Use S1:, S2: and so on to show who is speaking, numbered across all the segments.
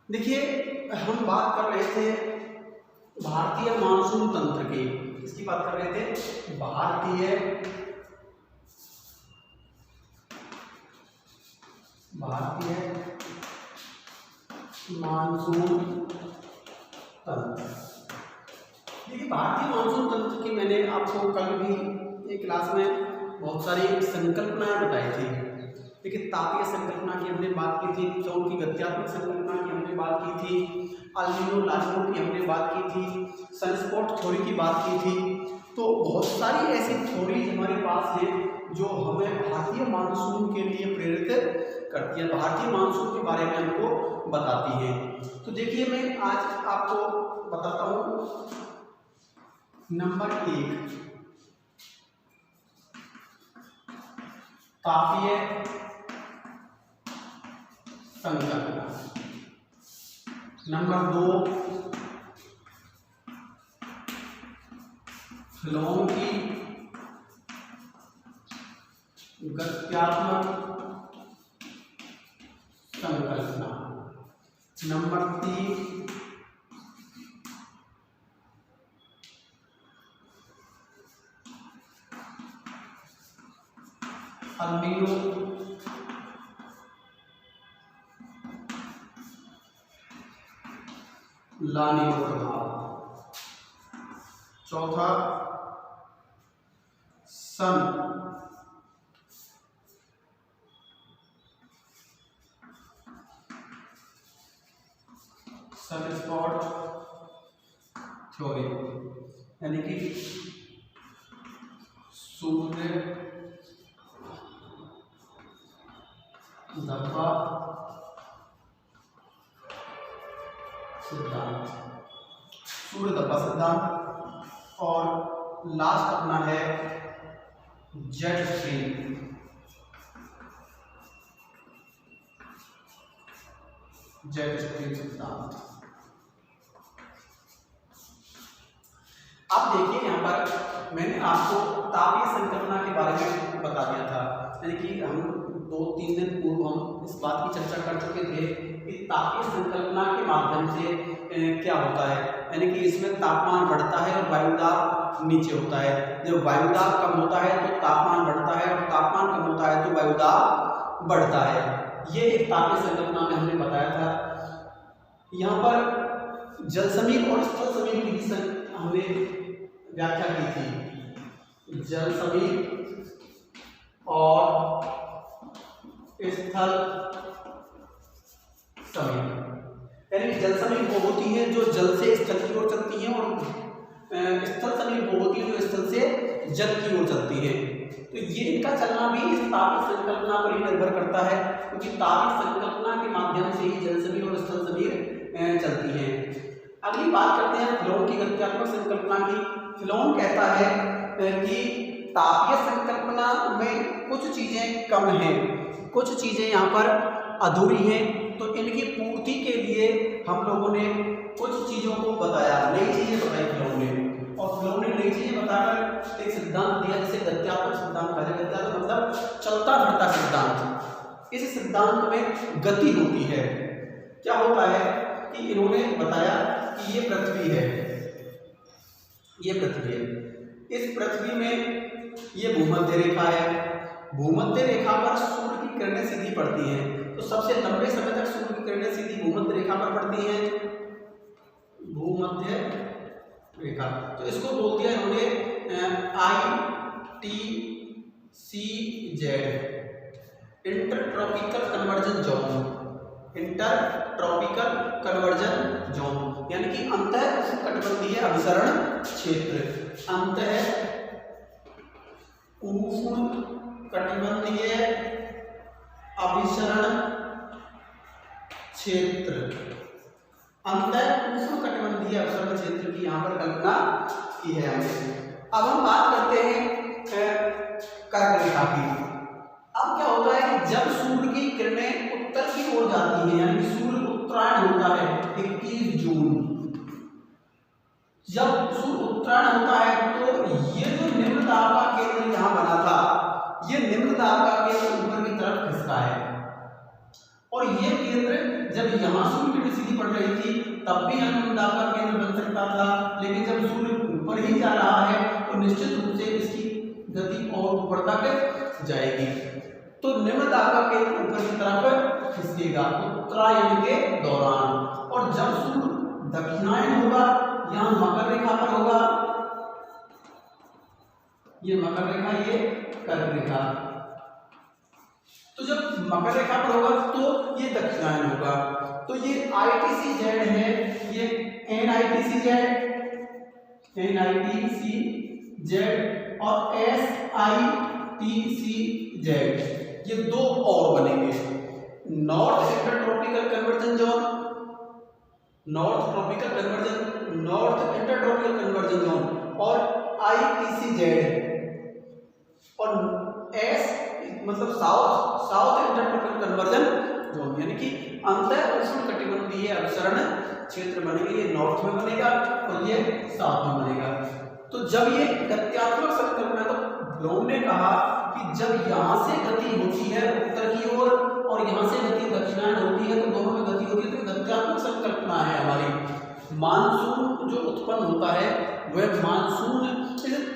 S1: देखिए, हम बात कर रहे थे भारतीय मानसून तंत्र की। किसकी बात कर रहे थे? भारतीय मानसून तंत्र। देखिए, भारतीय मानसून तंत्र की मैंने आपको कल भी एक क्लास में बहुत सारी संकल्पनाएं बताई थी। देखिए, तापीय संकल्पना की हमने बात की थी, चौड़ की गत्यात्मक संकल्पना की हमने बात की थी, अल्निनो लानिनो की हमने बात की थी, सनस्पॉट थ्योरी की बात की थी। तो बहुत सारी ऐसी थ्योरी हमारे पास है जो हमें भारतीय मानसून के लिए प्रेरित करती है, भारतीय मानसून के बारे में हमको बताती है। तो देखिए, मैं आज आपको बताता हूँ नंबर 1 तापीय संकल्पना, नंबर 2 फ्लोम की गत्यात्मक संकल्पना, नंबर 3 अल्निनो लानिनो प्रभाव, चौथा सनस्पॉट थ्योरी, यानी कि सूर्य धब्बा सिद्धांत, सूर्य धब्बा सिद्धांत। और लास्ट अपना है जेट स्ट्रीम, सिद्धांत। अब देखिए, यहाँ पर मैंने आपको तापीय संकल्पना के बारे में बता दिया था, यानी कि हम 2-3 दिन पूर्व हम इस बात की चर्चा कर चुके थे कि तापीय संकल्पना के माध्यम से क्या होता है, यानी कि इसमें तापमान बढ़ता है और वायुदाब नीचे होता है। जब वायुदाब कम होता है तो तापमान बढ़ता है, और तापमान कम होता है तो वायुदाब बढ़ता है। ये एक तापीय संकल्पना में हमने बताया था। यहाँ पर जल समीर और स्थल समीर की भी हमने व्याख्या की थी। जल समीर और स्थल समीर, यानी जल समीर वो होती है जो जल से स्थल की ओर चलती है, और स्थल समीर वो होती है जो स्थल से जल की ओर चलती है। तो ये इनका चलना भी इस तापीय संकल्पना पर ही निर्भर करता है, क्योंकि तापीय संकल्पना के माध्यम से ही जल समीर और स्थल समीर चलती है। अगली बात करते हैं फ्लोम की गत्यात्मक संकल्पना की। फ्लोम कहता है कि तापीय संकल्पना में कुछ चीजें कम हैं, कुछ चीजें यहाँ पर अधूरी हैं, तो इनकी पूर्ति के लिए हम लोगों ने कुछ चीजों को बताया, नई चीजें बताई फ्लोम ने। और फ्लोम ने नई चीजें बताकर एक सिद्धांत दिया जिसे गत्यात्मक सिद्धांत कहा जाता है। गत्यात्मक मतलब चलता फिरता सिद्धांत। इस सिद्धांत में गति होती है। क्या होता है कि इन्होंने बताया कि ये पृथ्वी है, ये पृथ्वी है, इस पृथ्वी में ये भूमध्य रेखा है, भूमध्य रेखा पर सूर्य की किरणें सीधी पड़ती हैं। तो सबसे लंबे समय तक सूर्य की किरणें सीधी भूमध्य रेखा पर पड़ती हैं, भूमध्य रेखा। तो इसको बोल दिया इन्होंने ITCZ, intertropical conversion zone, intertropical conversion zone, यानी कि अंतः उष्णकटिबंधीय अभिसरण क्षेत्र, अंतः उष्णकटिबंधीय अभिसरण क्षेत्र, अंतः उष्णकटिबंधीय अभिसरण क्षेत्र की यहाँ पर कल्पना की है हमने। अब हम बात करते हैं कर्क रेखा की। अब क्या होता है कि जब सूर्य की किरणें उत्तर की ओर जाती हैं, यानी सूर्य उत्तरायण होता है 21 जून, जब सूर्य उत्तरायण होता है तो ये जो निम्न दाब का केंद्र यहाँ बना था, ये निम्न दाब का केंद्र ऊपर की तरफ खिसका है। और ये केंद्र जब यहाँ सूर्य की सीधी पड़ रही थी तब भी अनुमंडलाकार केंद्र बन सकता था, लेकिन जब सूर्य ऊपर ही जा रहा है तो निश्चित रूप से इसकी गति और ऊपर तक जाएगी। तो निम्नदाकार केंद्र ऊपर की तरफ खिसकेगा उत्तरायण के दौरान, और जब सूर्य दक्षिणायन होगा, यहाँ मकर रेखा पर होगा, ये मकर रेखा, ये कर्क रेखा, तो जब मकर रेखा पर होगा तो ये दक्षिणायन होगा। तो ये ITCZ है, ये NITCZ और SITCZ, ये दो और बनेंगे। North intertropical conversion zone, north intertropical conversion zone और ITCZ और S मतलब साउथ इंटरट्रॉपिकल कन्वर्जन जोन, यानी कि अंतर उष्णकटिबंधीय अभिसरण क्षेत्र बनेगा। ये नॉर्थ में बनेगा और ये साउथ में बनेगा। तो जब ये गत्यात्मक संकल्पना, तो ब्लूम ने कहा कि जब यहाँ से गति होती है उत्तर की ओर और यहाँ से गति दक्षिणायन होती है, तो दोनों में गति होती है, तो गत्यात्मक संकल्पना है हमारी। मानसून जो उत्पन्न होता है वह मानसून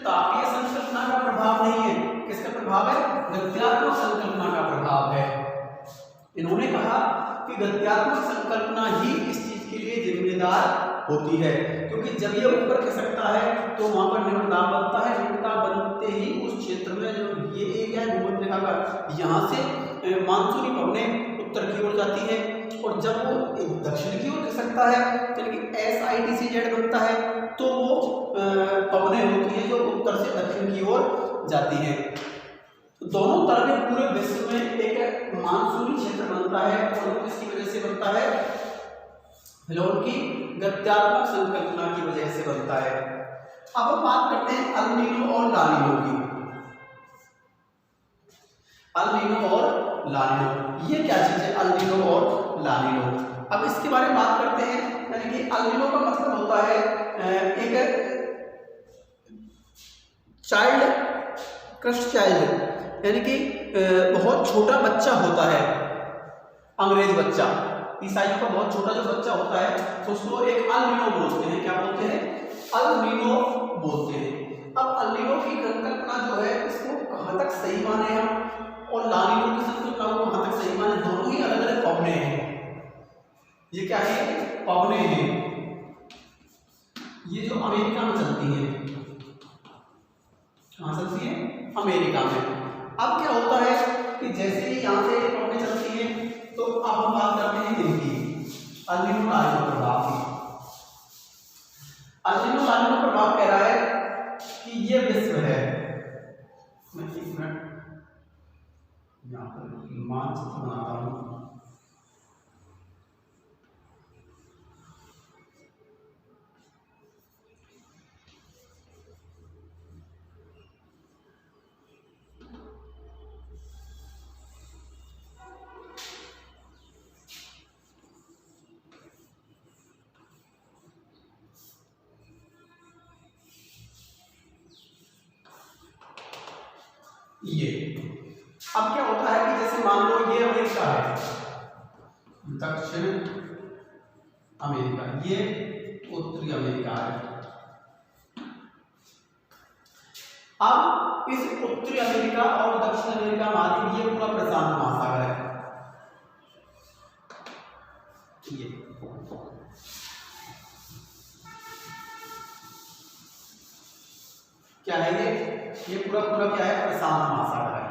S1: तापीय संकल्पना का प्रभाव नहीं है, किसका प्रभाव है? गत्यात्मक संकल्पना का प्रभाव है। इन्होंने कहा कि गत्यात्मक संकल्पना ही इस चीज के लिए जिम्मेदार होती है, क्योंकि जब ये ऊपर खिसकता है तो वहां पर निम्न दाब बनता है, निम्न दाब बनते ही उस क्षेत्र में जो ये एरिया है भूमध्य रेखा का, यहाँ से मानसूनी पवनें उत्तर की ओर जाती है, और जब वो दक्षिण की ओर खिसकता है यानी कि SITCZ बनता है, तो वो पवनें होती हैं जो उत्तर से दक्षिण की ओर जाती हैं। तो दोनों तरफ पूरे विश्व में एक मानसूनी क्षेत्र बनता है, और इसकी वजह से बनता है, फिलौन की गत्यात्मक संकल्पना की वजह से बनता है। अब हम बात करते हैं अल नीनो और ला नीनो की। अल नीनो और ला नीनो, ये क्या चीज है अल नीनो और ला नीनो? अब इसके बारे में बात करते हैं। यानी कि अल नीनो का मतलब होता है एक चाइल्ड, यानी कि बहुत छोटा बच्चा होता है, अंग्रेज बच्चा, ईसाइयों का बहुत छोटा जो बच्चा होता है, तो उसको एक अल नीनो बोलते हैं। क्या बोलते हैं? अल नीनो बोलते हैं। अब अल नीनो की संकल्पना जो है, इसको कहाँ तक सही माने हम, और ला नीनो की संकल्पना को कहाँ तक सही माने, दोनों ही अलग अलग पवने हैं। ये क्या है? पवने हैं, ये जो अमेरिका में चलती है। कहाँ चलती है? अमेरिका में। अब क्या होता है कि जैसे ही यहाँ से पवनें चलती हैं, तो अब हम बात करते हैं इनकी अल नीनो ला नीनो प्रभाव की। अल नीनो ला नीनो प्रभाव कह रहा है कि ये विश्व है, मैं एक मिनट यहाँ पर मानचित्र बनाता हूँ। ये अब क्या होता है कि जैसे मान लो ये अमेरिका है, दक्षिण अमेरिका, ये उत्तरी अमेरिका है। अब इस उत्तरी अमेरिका और दक्षिण अमेरिका महाद्वीप, ये पूरा प्रशांत महासागर है। ये क्या है? ये पूरा पूरा क्या है? प्रशांत महासागर है।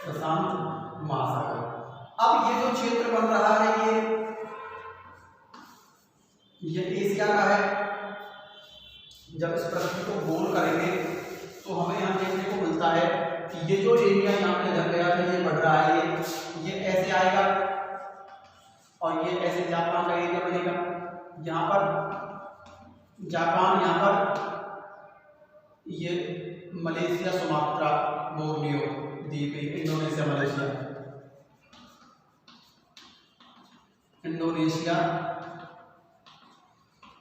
S1: प्रशांत महासागर। अब ये जो क्षेत्र बन रहा है, ये एशिया का है। जब इस पृथ्वी को गोल करेंगे तो हमें यहाँ देखने को मिलता है कि ये जो एरिया यहाँ पे इधर गया था, ये बढ़ रहा है, ये ऐसे आएगा और ये ऐसे जापान का एरिया बनेगा। यहाँ पर जापान, यहाँ पर ये मलेशिया, सुमात्रा, बोर्नियो द्वीप, इंडोनेशिया, मलेशिया, इंडोनेशिया,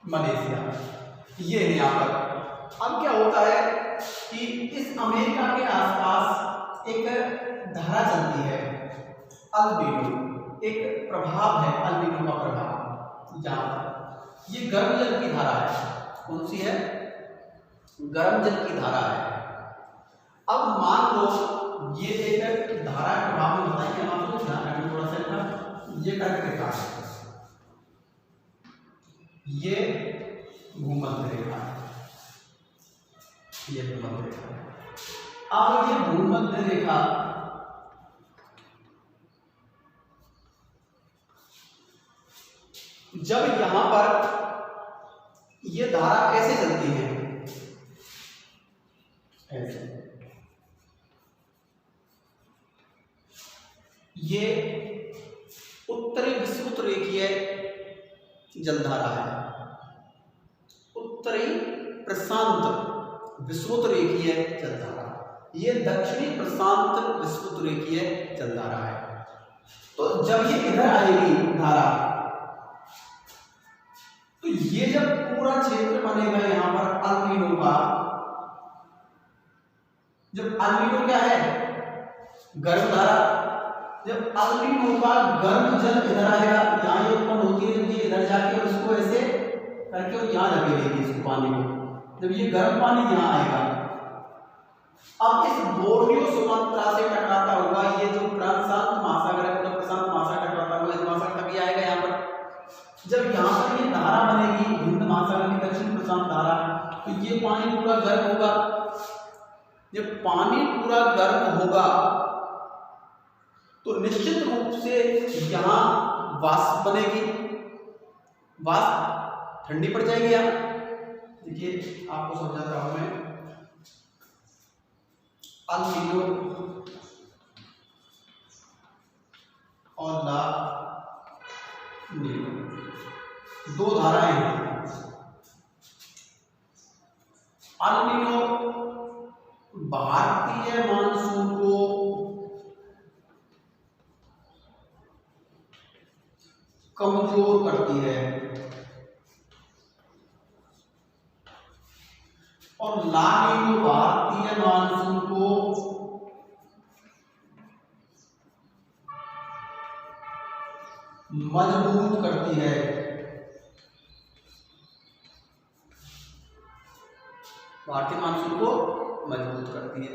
S1: मलेशिया, ये है यहाँ पर। अब क्या होता है कि इस अमेरिका के आसपास एक धारा चलती है अल्बिनो, एक प्रभाव है अल्बिनो का प्रभाव। यहाँ पर ये गर्म जल की धारा है। कौन सी है? गर्म जल की धारा है। अब मान लो ये एक धारा के प्रभाव में बताएंगे हम आपको, ध्यान रखना थोड़ा सा। ये कर्क रेखा है, ये भूमध्य रेखा है, ये भूमध्य रेखा है। अब ये भूमध्य रेखा जब यहां पर ये धारा ऐसे चलती है, ऐसे, ये उत्तरी विषुवत रेखीय जलधारा है, उत्तरी प्रशांत विषुवत रेखीय जलधारा। ये दक्षिणी प्रशांत विषुवत रेखीय जलधारा है। तो जब ये इधर आएगी धारा, तो ये जब पूरा क्षेत्र बनेगा यहाँ पर अल्बिनो का, जब अल्बिनो क्या है? गर्म धारा। जब अल्बिनो का गर्म जल इधर आएगा, यहाँ ये उत्पन्न होती है, ये इधर जाके उसको ऐसे करके और यहाँ लगे रहेगी इसको पानी को। जब ये गर्म पानी यहाँ आएगा, अब इस बोर्नियो सुमात्रा से टकराता हुआ ये जो प्रशांत महासागर है, प्रशांत महासागर टकराता हुआ इस महासागर तक ये आएगा यहाँ पर। जब यहाँ पर ये धारा बनेगी हिंद महासागर की दक्षिण प्रशांत धारा, तो ये पानी पूरा गर्म होगा। जब पानी पूरा गर्म होगा तो निश्चित रूप से यहाँ वाष्प बनेगी, वाष्प ठंडी पड़ जाएगी। यहाँ देखिए आपको समझाता हूं मैं। अल्बिनो और ला नीलो दो धाराएं हैं। अल्बिनो भारतीय मानसून को कमजोर करती है और ला नीनो भारतीय मानसून को मजबूत करती है। भारतीय मानसून को मजबूत करती है।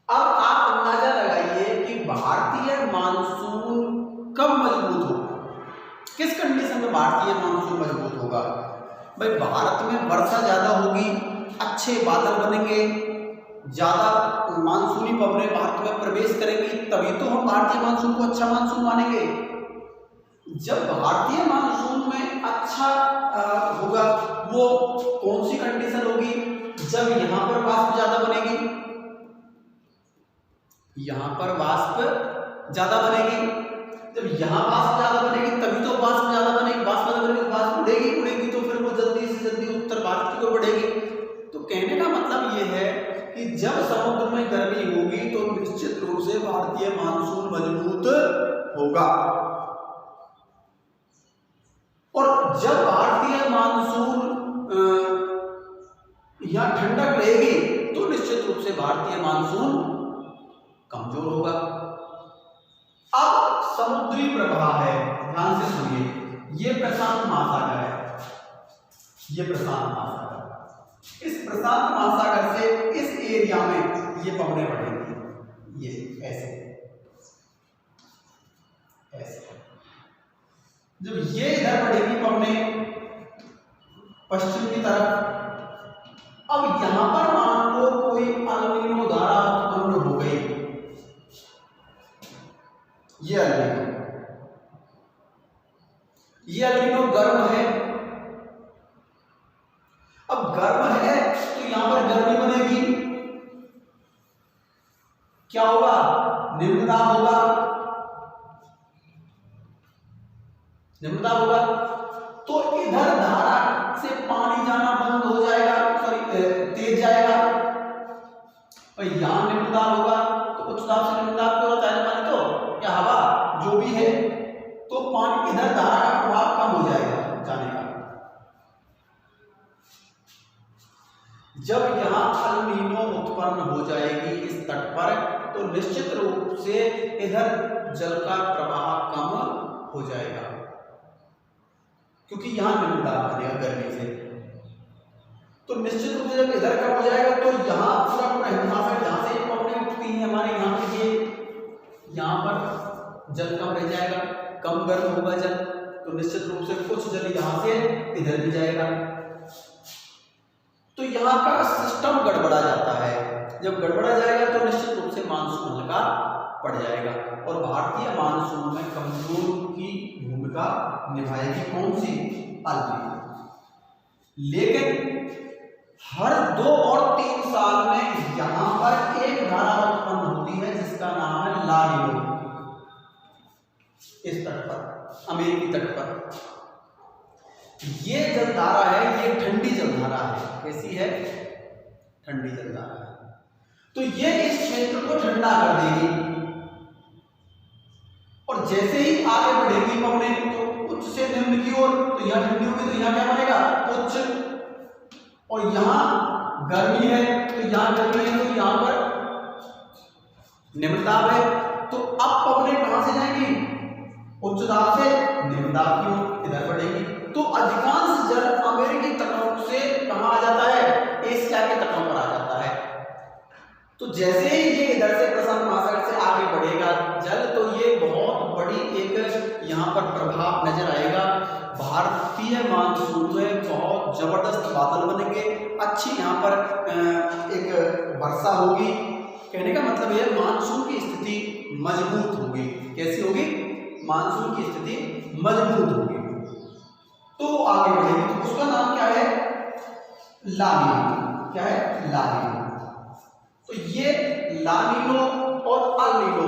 S1: अब आप अंदाजा लगाइए कि भारतीय मानसून कब मजबूत होगा, किस कंडीशन में भारतीय मानसून मजबूत होगा? भाई भारत में वर्षा ज्यादा होगी, अच्छे बादल बनेंगे, ज्यादा मानसूनी पवनें भारत में प्रवेश करेंगी, तभी तो हम भारतीय मानसून को अच्छा मानसून मानेंगे। जब भारतीय मानसून में अच्छा होगा, वो कौन सी कंडीशन होगी? जब यहाँ पर वाष्प ज्यादा बनेगी, यहाँ पर वाष्प ज्यादा बनेगी। जब यहाँ वाष्प ज्यादा बनेगी तभी तो वाष्प ज्यादा बनेगी, वाष्प ज्यादा बनेगी तो वाष्प उड़ेगी तो फिर वो जल्दी से जल्दी उत्तर भारत की ओर बढ़ेगी। तो कहने का मतलब ये है कि जब समुद्र में गर्मी होगी तो निश्चित रूप से भारतीय मानसून मजबूत होगा, और जब भारतीय मानसून यहाँ ठंडक रहेगी तो निश्चित रूप से भारतीय मानसून कमजोर होगा। अब समुद्री प्रवाह है, ध्यान से सुनिए। ये प्रशांत महासागर है, ये प्रशांत महासागर। इस प्रशांत महासागर से इस एरिया में ये पवनें बढ़ेंगी, ये ऐसे ऐसे। जब ये इधर बढ़ेगी पवनें पश्चिम की तरफ, अब यहां पर मान लो कोई अल्बिनो धारा उत्पन्न हो गई, ये अल्बिनो गर्म है। अब गर्म है तो यहां पर गर्मी बनेगी, क्या होगा? निम्न दाब होगा, निम्न दाब होगा। तो इधर धारा से पानी जाना बंद हो जाएगा, सॉरी तेज जाएगा, और यहां निम्न दाब होगा। तो उच्च दाब से निम्न दाब क्यों होता है? पानी तो या हवा जो भी है, तो पानी इधर धारा का प्रभाव कम हो जाएगा जाने का। जब यहाँ अल नीनो उत्पन्न हो जाएगी इस तट पर, तो निश्चित रूप से इधर जल का प्रवाह कम हो जाएगा, क्योंकि यहाँ निम्न दाब बनेगा गर्मी से। तो निश्चित रूप से जब इधर कम हो जाएगा तो यहाँ पूरा पूरा हिमालय जहाँ से पवनें उठती हैं हमारे यहाँ पे, ये यहाँ पर जल कम रह जाएगा, कम गर्म होगा जल, तो निश्चित रूप से कुछ जल यहाँ से इधर भी जाएगा। तो यहाँ का सिस्टम गड़बड़ा जाता है। जब गड़बड़ा जाएगा तो निश्चित रूप से मानसून हल्का पड़ जाएगा और भारतीय मानसून में कमजोर की भूमिका निभाएगी कौन सी? El Nino. लेकिन हर 2 और 3 साल में यहां पर एक धारा उत्पन्न होती है जिसका नाम है ला नीनो। इस तट पर, अमेरिकी तट पर ये जलधारा है, ये ठंडी जलधारा है। कैसी है? ठंडी जलधारा है। तो ये इस क्षेत्र को ठंडा कर देगी और जैसे ही आगे बढ़ेगी पवनें तो उच्च से निम्न की ओर, तो यहां ठंडी होगी तो यहां क्या बनेगा? उच्च। और यहां गर्मी है तो यहां गर्मी है, तो यहां पर निम्न दाब है। तो अब पवनें कहां से जाएंगी? उच्च दाब से निम्न दाब की ओर इधर बढ़ेगी। तो अधिकांश जल अमेरिकी तटों से कहां आ जाता है? एशिया के तटों पर आ जाता है। तो जैसे ही ये इधर से प्रशांत महासागर से आगे बढ़ेगा जल, तो ये बहुत बड़ी एक यहाँ पर प्रभाव नजर आएगा। भारतीय मानसून में बहुत जबरदस्त बादल बनेंगे, अच्छी यहाँ पर एक वर्षा होगी। कहने का मतलब है मानसून की स्थिति मजबूत होगी। कैसी होगी? मानसून की स्थिति मजबूत होगी। तो आगे बढ़ेगी, तो उसका नाम क्या है? ला नीनो। क्या है? ला नीनो। तो ये ला नीनो और अल नीनो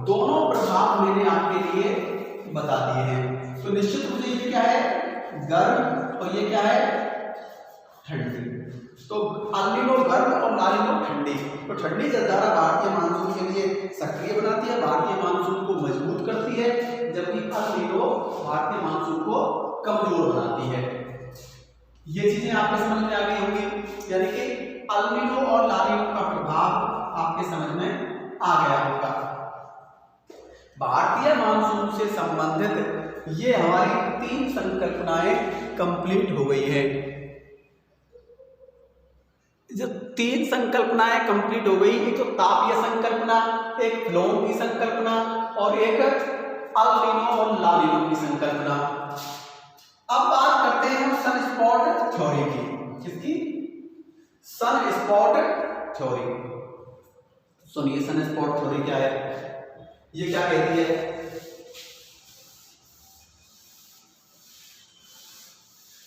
S1: दोनों प्रभाव मैंने आपके लिए बता दिए हैं। तो निश्चित रूप से ये क्या है? गर्म, और ये क्या है? ठंडी। तो अल नीनो गर्म और ला नीनो ठंडी। तो ठंडी जलधारा भारतीय मानसून के लिए सक्रिय बनाती है, भारतीय मानसून को मजबूत करती है, जबकि अल नीनो भारतीय मानसून को कमजोर बनाती है। ये चीजें आपके समझ में आ गई होंगी, यानी कि अल नीनो और ला नीनो का प्रभाव आपके समझ में आ गया होगा। भारतीय मानसून से संबंधित ये हमारी 3 संकल्पनाएं कंप्लीट हो गई है। जब 3 संकल्पनाएं कंप्लीट हो गई, एक तो तापीय संकल्पना, एक फ्लोन की संकल्पना और एक अल नीनो और ला नीनो की संकल्पना। अब बात करते हैं हम सन स्पॉट थ्योरी की। किसकी? Sun spot theory. सुनिए सन स्पॉट थ्योरी क्या है। ये क्या कहती है?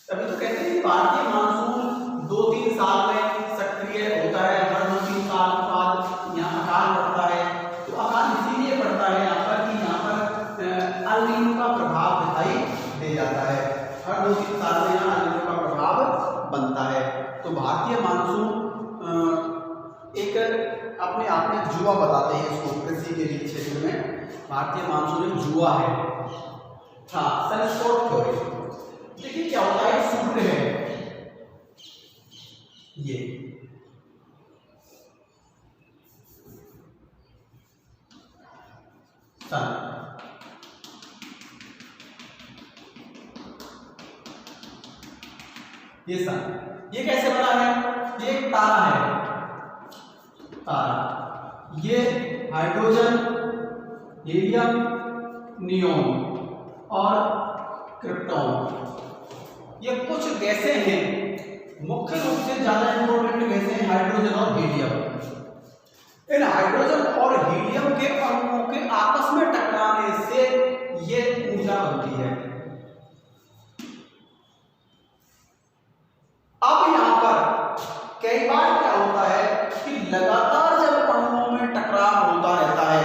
S1: अभी तो कहते हैं भारतीय मानसून 2-3 साल में सक्रिय होता है। हर 2-3 साल बाद यहाँ अकाल पड़ता है। तो अकाल इसीलिए पड़ता है यहाँ पर कि यहाँ पर अल नीनो का प्रभाव दिखाई दे जाता है। हर 2-3 साल में यहाँ अल नीनो का प्रभाव बनता है। तो भारतीय मानसून एक अपने आप में जुआ बताते हैं इसको, कृषि के लिए क्षेत्र में भारतीय मानसून एक जुआ है। हाँ, सन स्पॉट थ्योरी। देखिए क्या होता है, सूत्र है ये। सन, ये सन, ये कैसे बना है? ये एक तारा है, तारा। ये हाइड्रोजन, हीलियम, नियोन और क्रिप्टॉन, ये कुछ गैसें हैं। मुख्य रूप से ज्यादा इंपॉर्टेंट गैसें हैं हाइड्रोजन और हीलियम। इन हाइड्रोजन और हीलियम के अणुओं के आपस में टकराने से ये ऊर्जा बनती है। अब यहां पर कई बार क्या होता है कि लगातार जब अणुओं में टकराव होता रहता है,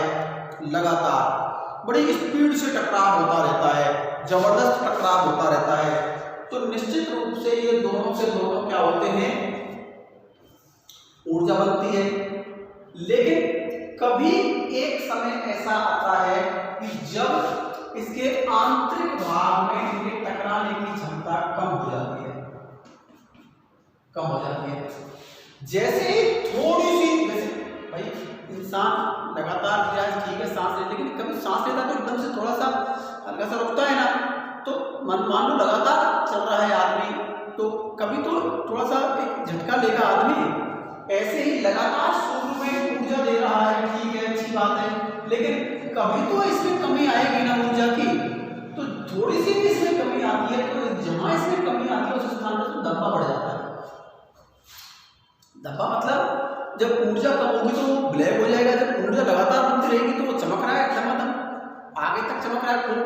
S1: लगातार बड़ी स्पीड से टकराव होता रहता है, जबरदस्त टकराव होता रहता है, तो निश्चित रूप से ये दोनों से दोनों क्या होते हैं? ऊर्जा बनती है। लेकिन कभी एक समय ऐसा आता है कि जब इसके आंतरिक भाग में इनके टकराने की क्षमता कम हो जाती है, कम हो जाती है। जैसे ही थोड़ी सी, जैसे भाई इंसान लगातार ठीक है सांस ले, लेकिन कभी सांस लेता तो एकदम से थोड़ा सा हल्का सा रुकता है ना, तो मान लो लगातार चल रहा है आदमी, तो कभी तो थोड़ा सा एक झटका लेगा आदमी। ऐसे ही लगातार सूर्य में ऊर्जा दे रहा है, ठीक है अच्छी बात है, लेकिन कभी तो इसमें कमी आएगी ना ऊर्जा की, तो थोड़ी सी भी इसमें कमी आती है, तो जहां इसमें कमी आती है उस स्थान पर तो दब्बा बढ़ जाता है। दब्बा मतलब जब ऊर्जा कम होगी तो वो ब्लैक हो जाएगा, जब ऊर्जा लगातार बनती रहेगी तो वो चमक रहा है धमाधम, आगे तक चमक रहा है, खूब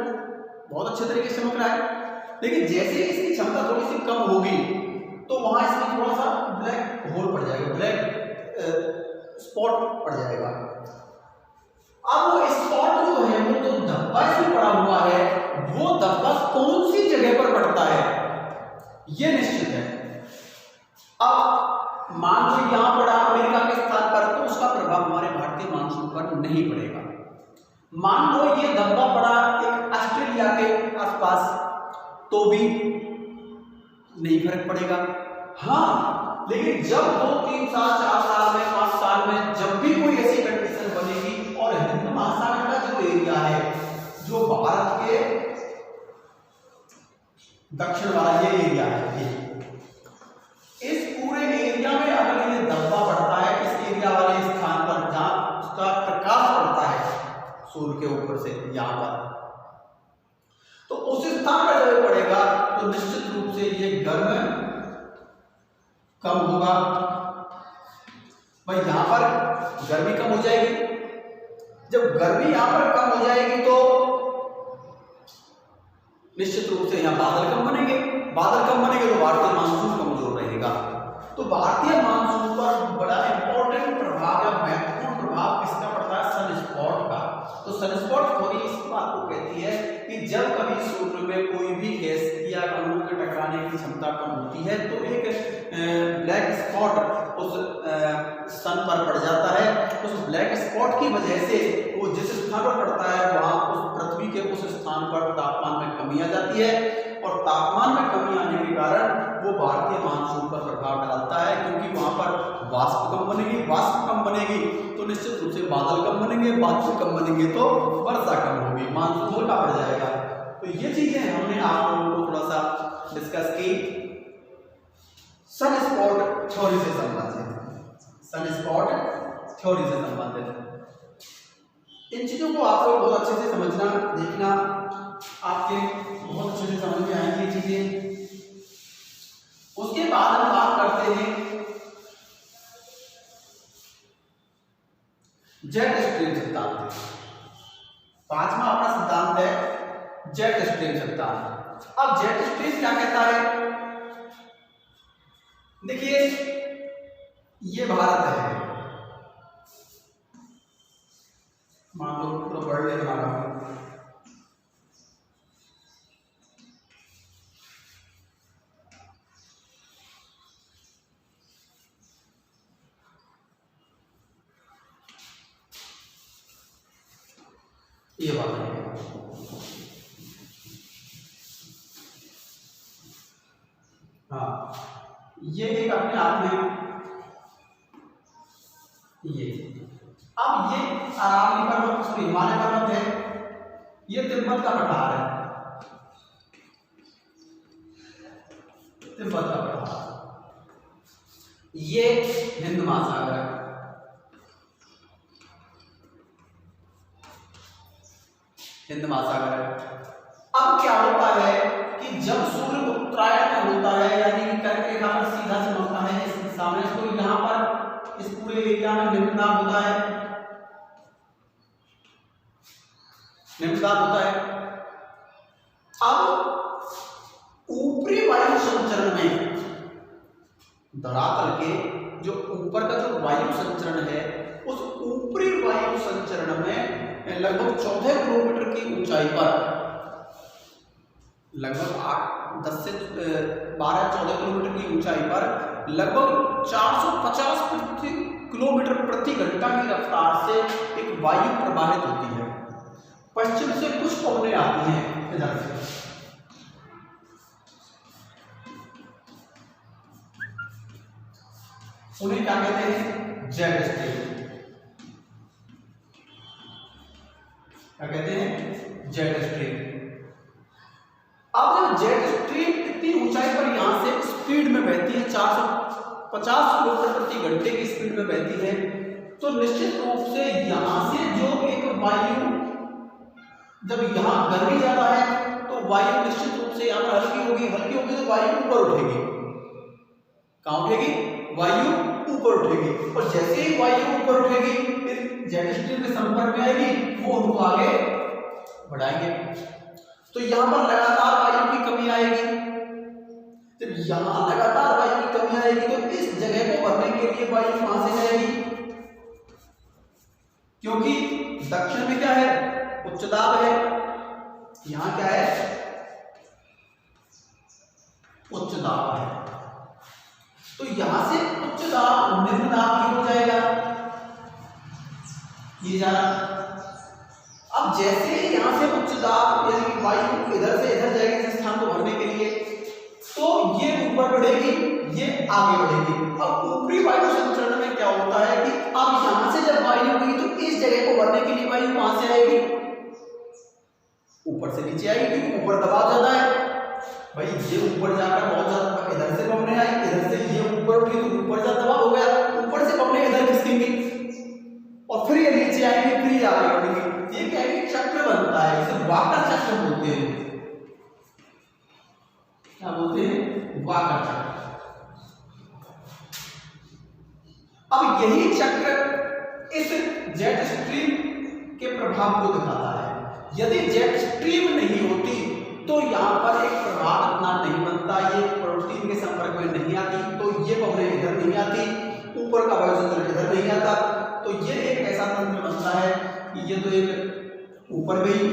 S1: बहुत अच्छे तरीके से चमक रहा है। लेकिन जैसे इसकी क्षमता थोड़ी सी कम होगी तो वहां इसमें थोड़ा सा ब्लैक होल पड़ जाएगा, ब्लैक स्पॉट पड़ जाएगा। अब वो स्पॉट जो है, वो तो धब्बा इसमें पड़ा हुआ है, वो धब्बा कौन सी जगह पर पड़ता है ये निश्चित है। अब मान लो यहां पड़ा अमेरिका के स्थान पर, तो उसका प्रभाव हमारे भारतीय मानसून पर नहीं पड़ेगा। मान लो ये धब्बा पड़ा एक ऑस्ट्रेलिया के आसपास, तो भी नहीं फर्क पड़ेगा। हाँ, लेकिन जब 2, 3 साल, 4 साल में, 5 साल में जब भी कोई ऐसी कंडीशन बनेगी और हिंद महासागर का जो एरिया है, जो भारत के दक्षिण वाला ये एरिया है, इस पूरे एरिया में अगर ये धब्बा पड़ता है, इस एरिया वाले स्थान पर जहां उसका प्रकाश पड़ता है सूर्य के ऊपर से यहां पर, तो उस स्थान पर जब पड़ेगा तो निश्चित रूप से ये गर्म कम होगा। भाई यहां पर गर्मी कम हो जाएगी, जब गर्मी यहां पर कम हो जाएगी तो निश्चित रूप से यहां बादल कम बनेंगे, बादल कम बनेंगे तो भारतीय मानसून कमजोर रहेगा। तो भारतीय मानसून पर बड़ा इंपॉर्टेंट प्रभाव या महत्वपूर्ण प्रभाव किसका पड़ता है? सनस्पॉट का। तो सनस्पॉट थ्योरी इस बात को कहती है कि जब कभी सूर्य में कोई भी गैस या अणु के टकराने की क्षमता कम होती है तो एक ब्लैक स्पॉट उस सन पर पड़ जाता है। उस ब्लैक स्पॉट की वजह से वो जिस स्थान पर पड़ता है वहां उस पृथ्वी के उस स्थान पर तापमान में कमी आ जाती है, और तापमान में कमी आने के कारण वो भारतीय मानसून पर प्रभाव डालता है, क्योंकि वहां पर वाष्प कम बनेगी, वाष्प कम बनेगी तो निश्चित रूप से बादल कम बनेंगे, बादल कम बनेंगे तो वर्षा कम होगी, मानसून हल्का पड़ जाएगा। तो ये चीजें हमने आप लोगों को थोड़ा सा डिस्कस की सनस्पॉट थ्योरी से संबंधित, सनस्पॉट थ्योरी से संबंधित। इन चीजों को आप लोग बहुत अच्छे से समझना, देखना, आपके बहुत अच्छे से समझ में आएंगी ये चीजें। उसके बाद हम बात करते हैं जेट स्ट्रीम सिद्धांत। 5वां अपना सिद्धांत है जेट स्ट्रीम सिद्धांत। अब जेट स्ट्रीम क्या कहता है? देखिए ये भारत है, मान लो पूरा वर्ल्ड है हमारा, ये बात है। हाँ, ये एक अपने आप में ये, अब ये अरावली पर्वत, हिमालय पर्वत है, ये तिब्बत का पठार है, तिब्बत का पठार, ये हिंद महासागर है, हिंद महासागर है। अब क्या होता है कि जब सूर्य उत्तरायण में होता है, यानी कि कर्क रेखा पर सीधा चमकता है इस दिशा में, तो यहां पर इस पूरे एरिया में निम्नदाब होता है, निम्नदाब होता है। अब ऊपरी वायु संचरण में, धरातल के जो ऊपर का जो वायु संचरण है, उस ऊपरी वायु संचरण में लगभग 14 किलोमीटर की ऊंचाई पर, लगभग 10 से 12-14 किलोमीटर की ऊंचाई पर लगभग 450 किलोमीटर प्रति घंटा की रफ्तार से एक वायु प्रवाहित होती है। पश्चिम से कुछ पवनें आती हैं इधर से, उन्हें क्या कहते हैं? Jet stream. क्या कहते हैं? Jet stream. अब जब जेट स्ट्रीम इतनी ऊंचाई पर यहां से स्पीड में बहती है, 450 किलोमीटर प्रति घंटे की स्पीड में बहती है, तो निश्चित रूप से यहां से जो एक वायु, जब यहां गर्मी ज्यादा है तो वायु निश्चित रूप से यहां पर हल्की होगी तो वायु ऊपर उठेगी। कहां उठेगी? वायु ऊपर उठेगी, और जैसे ही वायु ऊपर उठेगी फिर जेट स्ट्रीम के संपर्क में आएगी, वो उनको आगे बढ़ाएंगे। तो यहां पर लगातार वायु की कमी आएगी। जब यहां लगातार वायु की कमी आएगी तो इस जगह को भरने के लिए वायु कहां से जाएगी? क्योंकि दक्षिण में क्या है? उच्च दाब है। यहां क्या है? उच्च दाब है। तो यहां से उच्च दाब निम्न दाब की हो जाएगा, ये जा रहा। अब जैसे यहां से उच्च दाब यानी वायु इधर से इधर जाएगी इस स्थान को भरने के लिए, तो ये ऊपर बढ़ेगी, ये आगे बढ़ेगी। अब ऊपरी वायु संचरण में क्या होता है कि अब यहां से जब वायु गई तो इस जगह को भरने के लिए वायु कहां से आएगी? ऊपर से नीचे आएगी, क्योंकि ऊपर दबाव ज्यादा है। भाई ये ऊपर जाकर बहुत ज्यादा, इधर से पवने आई, इधर से ये ऊपर उठी तो ऊपर ज्यादा दबाव हो गया, ऊपर से पवने इधर खिसकेंगी और फिर ये नीचे आएंगे, फिर ये आगे बढ़ेंगे। ये क्या है? चक्र बनता है, इसे वाकर चक्र बोलते हैं। क्या बोलते हैं? वाकर चक्र। अब यही चक्र इस जेट स्ट्रीम के प्रभाव को दिखाता है। यदि जेट स्ट्रीम नहीं होती तो यहां पर एक प्रभाव इतना नहीं बनता, ये प्रोटीन के संपर्क में नहीं आती, तो ये पवनें इधर नहीं आती, ऊपर का वायु संचरण इधर नहीं आता। तो ये एक ऐसा तंत्र बनता है कि ये तो एक ऊपर गई,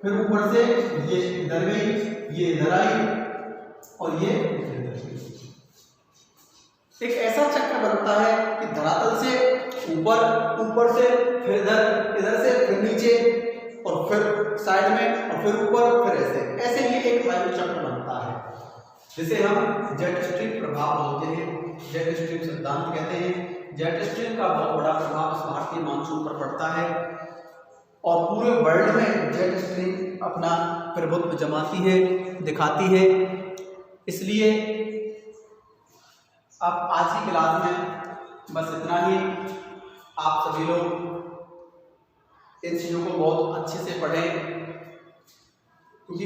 S1: फिर ऊपर से ये इधर गई, ये इधर आई और ये इधर गई। एक ऐसा चक्र बनता है कि धरातल से ऊपर, ऊपर से फिर इधर, इधर से फिर नीचे और फिर साइड में और फिर ऊपर, फिर ऐसे ये एक वायु चक्र बनता है, जिसे हम जेट स्ट्रीम प्रभाव बोलते हैं, जेट स्ट्रीम सिद्धांत कहते हैं। जेट स्ट्रीम का बहुत बड़ा प्रभाव इस भारतीय मानसून पर पड़ता है और पूरे वर्ल्ड में जेट स्ट्रीम अपना प्रभुत्व जमाती है, दिखाती है। इसलिए अब आज की क्लास में बस इतना ही। आप सभी लोग इन चीज़ों को बहुत अच्छे से पढ़ें, क्योंकि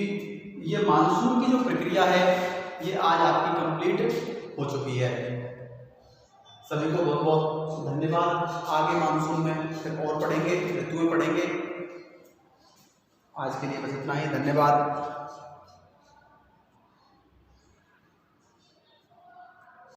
S1: ये मानसून की जो प्रक्रिया है ये आज आपकी कंप्लीट हो चुकी है। सभी को बहुत बहुत धन्यवाद। आगे मानसून में फिर और पढ़ेंगे, ऋतुएं पढ़ेंगे। आज के लिए बस इतना ही। धन्यवाद।